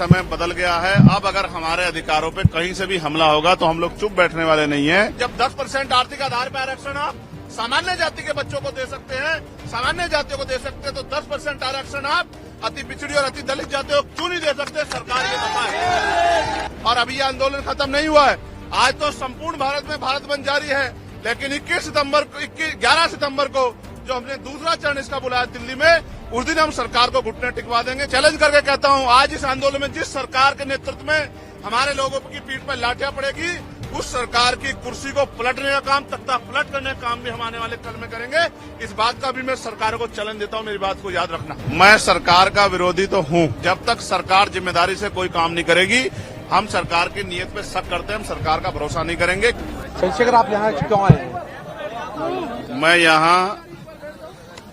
समय बदल गया है। अब अगर हमारे अधिकारों पे कहीं से भी हमला होगा तो हम लोग चुप बैठने वाले नहीं हैं। जब 10% आर्थिक आधार पर आरक्षण आप सामान्य जाति के बच्चों को दे सकते हैं, सामान्य जातियों को दे सकते हैं, तो 10% आरक्षण आप अति पिछड़ी और अति दलित जातियों को क्यों नहीं दे सकते? सरकार ये बताए। और अभी ये आंदोलन खत्म नहीं हुआ है। आज तो संपूर्ण भारत में भारत बंद जारी है, लेकिन 11 सितंबर को जो हमने दूसरा चरण इसका बुलाया दिल्ली में, उस दिन हम सरकार को घुटने टिकवा देंगे। चैलेंज करके कहता हूं, आज इस आंदोलन में जिस सरकार के नेतृत्व में हमारे लोगों की पीठ पर लाठियां पड़ेगी, उस सरकार की कुर्सी को पलटने का काम, तख्ता पलट करने का काम भी हम आने वाले कल में करेंगे। इस बात का भी मैं सरकार को चैलेंज देता हूं, मेरी बात को याद रखना। मैं सरकार का विरोधी तो हूं। जब तक सरकार जिम्मेदारी से कोई काम नहीं करेगी, हम सरकार की नीयत पे शक करते हैं, हम सरकार का भरोसा नहीं करेंगे। चंद्रशेखर, आप यहाँ क्यों आए हैं? मैं यहाँ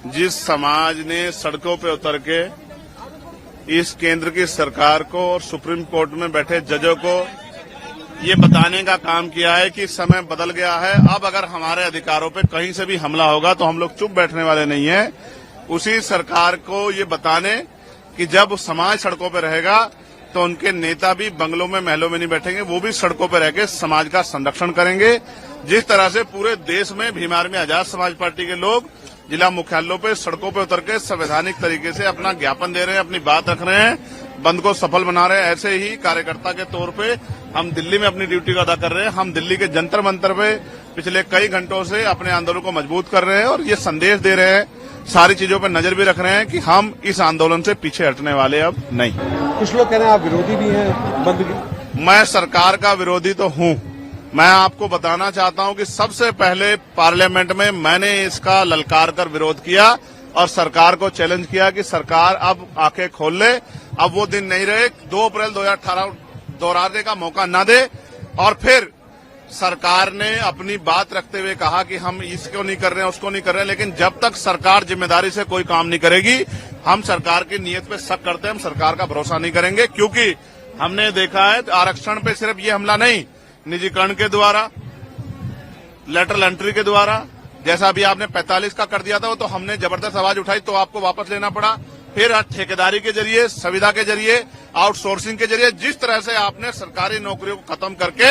जिस समाज ने सड़कों पे उतर के इस केंद्र की सरकार को और सुप्रीम कोर्ट में बैठे जजों को ये बताने का काम किया है कि समय बदल गया है। अब अगर हमारे अधिकारों पे कहीं से भी हमला होगा तो हम लोग चुप बैठने वाले नहीं हैं। उसी सरकार को ये बताने कि जब समाज सड़कों पे रहेगा तो उनके नेता भी बंगलों में, महलों में नहीं बैठेंगे, वो भी सड़कों पे रह के समाज का संरक्षण करेंगे। जिस तरह से पूरे देश में भीम आर्मी आजाद समाज पार्टी के लोग जिला मुख्यालयों पे सड़कों पे उतर के संवैधानिक तरीके से अपना ज्ञापन दे रहे हैं, अपनी बात रख रहे हैं, बंद को सफल बना रहे हैं, ऐसे ही कार्यकर्ता के तौर पे हम दिल्ली में अपनी ड्यूटी को अदा कर रहे हैं। हम दिल्ली के जंतर मंतर पे पिछले कई घंटों से अपने आंदोलन को मजबूत कर रहे हैं और ये संदेश दे रहे हैं, सारी चीजों पर नजर भी रख रहे हैं कि हम इस आंदोलन से पीछे हटने वाले अब नहीं। कुछ लोग कह रहे हैं आप विरोधी भी हैं बंद की। मैं सरकार का विरोधी तो हूं। मैं आपको बताना चाहता हूं कि सबसे पहले पार्लियामेंट में मैंने इसका ललकार कर विरोध किया और सरकार को चैलेंज किया कि सरकार अब आंखें खोल ले। अब वो दिन नहीं रहे 2 अप्रैल 2018 दोहराने का मौका न दे। और फिर सरकार ने अपनी बात रखते हुए कहा कि हम इसको नहीं कर रहे हैं, उसको नहीं कर रहे हैं, लेकिन जब तक सरकार जिम्मेदारी से कोई काम नहीं करेगी, हम सरकार की नीयत पे शक करते हैं, हम सरकार का भरोसा नहीं करेंगे। क्योंकि हमने देखा है आरक्षण पे सिर्फ ये हमला नहीं, निजीकरण के द्वारा, लेटरल एंट्री के द्वारा, जैसा अभी आपने 45 का कर दिया था, वो तो हमने जबरदस्त आवाज उठाई तो आपको वापस लेना पड़ा। फिर ठेकेदारी के जरिए, संविदा के जरिए, आउटसोर्सिंग के जरिए, जिस तरह से आपने सरकारी नौकरियों को खत्म करके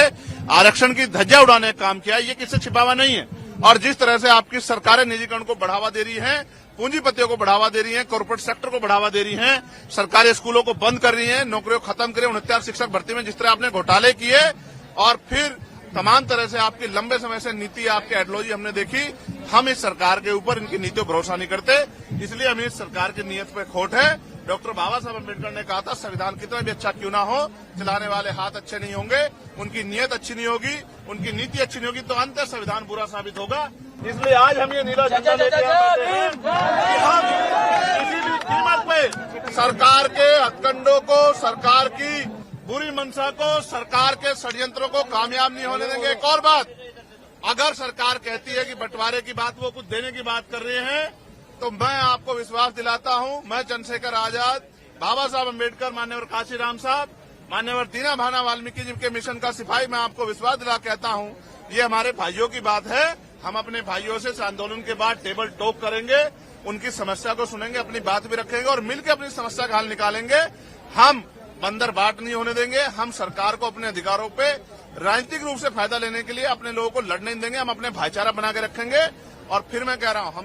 आरक्षण की धज्जियां उड़ाने का काम किया, ये किससे छिपावा नहीं है। और जिस तरह से आपकी सरकारें निजीकरण को बढ़ावा दे रही हैं, पूंजीपतियों को बढ़ावा दे रही हैं, कॉर्पोरेट सेक्टर को बढ़ावा दे रही हैं, सरकारी स्कूलों को बंद कर रही हैं, नौकरियों को खत्म करें, 69 शिक्षक भर्ती में जिस तरह आपने घोटाले किए, और फिर तमाम तरह से आपकी लंबे समय से नीति, आपकी आइडियोलॉजी हमने देखी। हम इस सरकार के ऊपर, इनकी नीतियों पर भरोसा नहीं करते, इसलिए हमें इस सरकार की नीयत पे खोट है। डॉक्टर बाबा साहब अम्बेडकर ने कहा था, संविधान कितना भी अच्छा क्यों ना हो, चलाने वाले हाथ अच्छे नहीं होंगे, उनकी नीयत अच्छी नहीं होगी, उनकी नीति अच्छी नहीं होगी, तो अंत संविधान बुरा साबित होगा। इसलिए आज हम ये नीला झंडा लेकर आते हैं कि हम किसी भी कीमत पे सरकार के हथकंडों को, सरकार की बुरी मंशा को, सरकार के षड्यंत्रों को कामयाब नहीं होने देंगे। एक और बात, अगर सरकार कहती है कि बंटवारे की बात, वो कुछ देने की बात कर रहे हैं, तो मैं आपको विश्वास दिलाता हूं, मैं चंद्रशेखर आजाद, बाबा साहब अम्बेडकर, मान्यवर काशीराम साहब, मान्यवर दीना भाना वाल्मीकि जी के मिशन का सिपाही, मैं आपको विश्वास दिला कहता हूं, ये हमारे भाइयों की बात है। हम अपने भाइयों से इस आंदोलन के बाद टेबल टॉक करेंगे, उनकी समस्या को सुनेंगे, अपनी बात भी रखेंगे और मिलकर अपनी समस्या का हल निकालेंगे। हम बंदर बाट नहीं होने देंगे। हम सरकार को अपने अधिकारों पे राजनीतिक रूप से फायदा लेने के लिए अपने लोगों को लड़ने नहीं देंगे। हम अपने भाईचारा बना के रखेंगे। और फिर मैं कह रहा हूं,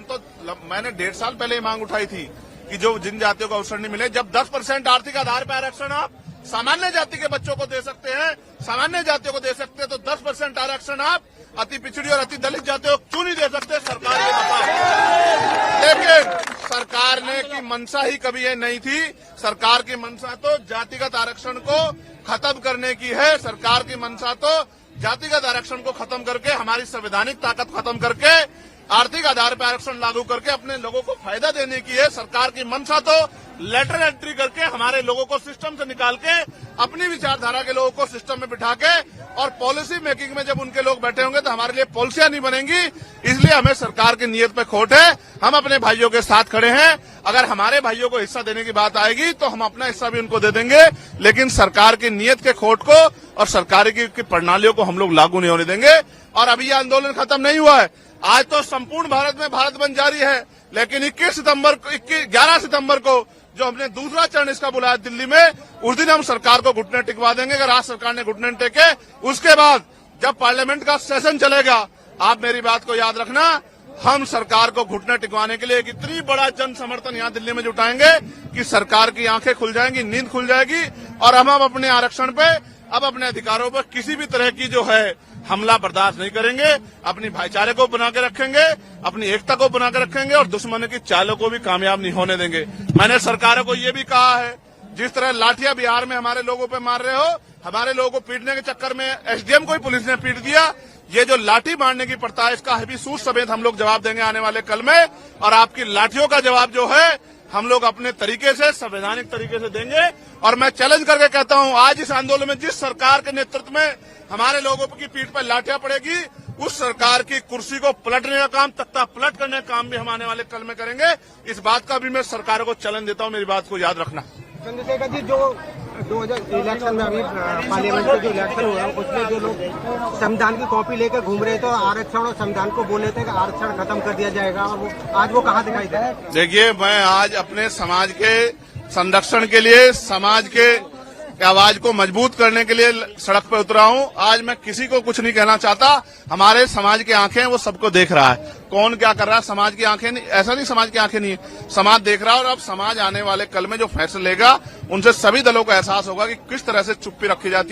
मैंने 1.5 साल पहले ये मांग उठाई थी कि जो जिन जातियों को अवसर नहीं मिले, जब 10% आर्थिक आधार पर आरक्षण आप सामान्य जाति के बच्चों को दे सकते हैं, सामान्य जातियों को दे सकते हैं, तो 10% आरक्षण आप अति पिछड़ी और अति दलित जातियों को क्यों नहीं दे सकते? सरकार ये बताए। लेकिन सरकार ने की मंशा ही कभी ये नहीं थी। सरकार की मंशा तो जातिगत आरक्षण को खत्म करने की है। सरकार की मंशा तो जातिगत आरक्षण को खत्म करके, हमारी संवैधानिक ताकत खत्म करके, आर्थिक आधार पर आरक्षण लागू करके अपने लोगों को फायदा देने की है। सरकार की मंशा तो लेटर एंट्री करके हमारे लोगों को सिस्टम से निकाल के, अपनी विचारधारा के लोगों को सिस्टम में बिठा के, और पॉलिसी मेकिंग में जब उनके लोग बैठे होंगे तो हमारे लिए पॉलिसियां नहीं बनेंगी। इसलिए हमें सरकार की नीयत पे खोट है। हम अपने भाइयों के साथ खड़े हैं। अगर हमारे भाइयों को हिस्सा देने की बात आएगी तो हम अपना हिस्सा भी उनको दे देंगे, लेकिन सरकार की नीयत के खोट को और सरकार की प्रणालियों को हम लोग लागू नहीं होने देंगे। और अभी ये आंदोलन खत्म नहीं हुआ है। आज तो संपूर्ण भारत में भारत बंद जारी है, लेकिन 11 सितंबर को जो हमने दूसरा चरण इसका बुलाया दिल्ली में, उस दिन हम सरकार को घुटने टिकवा देंगे। अगर आज सरकार ने घुटने टेके, उसके बाद जब पार्लियामेंट का सेशन चलेगा, आप मेरी बात को याद रखना, हम सरकार को घुटने टिकवाने के लिए एक इतनी बड़ा जन समर्थन यहाँ दिल्ली में जुटाएंगे कि सरकार की आंखें खुल जाएंगी, नींद खुल जाएगी, और हम अपने आरक्षण पे, अब अपने अधिकारों पर किसी भी तरह की जो है हमला बर्दाश्त नहीं करेंगे। अपनी भाईचारे को बना के रखेंगे, अपनी एकता को बना के रखेंगे और दुश्मन की चालों को भी कामयाब नहीं होने देंगे। मैंने सरकारों को ये भी कहा है, जिस तरह लाठियां बिहार में हमारे लोगों पे मार रहे हो, हमारे लोगों को पीटने के चक्कर में एसडीएम को ही पुलिस ने पीट दिया, ये जो लाठी मारने की प्रथा है, इसका भी सूद समेत हम लोग जवाब देंगे आने वाले कल में। और आपकी लाठियों का जवाब जो है हम लोग अपने तरीके से, संवैधानिक तरीके से देंगे। और मैं चैलेंज करके कहता हूं, आज इस आंदोलन में जिस सरकार के नेतृत्व में हमारे लोगों की पीठ पर लाठियां पड़ेगी, उस सरकार की कुर्सी को पलटने का काम, तख्ता पलट करने का काम भी हम आने वाले कल में करेंगे। इस बात का भी मैं सरकारों को चैलेंज देता हूं, मेरी बात को याद रखना। चंद्रशेखर जी, जो 2000 इलेक्शन में अभी पार्लियामेंट के जो इलेक्शन हुआ है, उसमें जो लोग संविधान की कॉपी लेकर घूम रहे थे, आरक्षण और संविधान को बोल रहे थे कि आरक्षण खत्म कर दिया जाएगा, और आज वो कहाँ दिखाई दे रहा है? देखिए, मैं आज अपने समाज के संरक्षण के लिए, समाज के आवाज को मजबूत करने के लिए सड़क पर उतरा हूं। आज मैं किसी को कुछ नहीं कहना चाहता। हमारे समाज की आंखें वो सबको देख रहा है, कौन क्या कर रहा है। समाज की आंखें नहीं, ऐसा नहीं समाज की आंखें नहीं है, समाज देख रहा है। और अब समाज आने वाले कल में जो फैसले लेगा, उनसे सभी दलों को एहसास होगा कि किस तरह से चुप्पी रखी जाती है।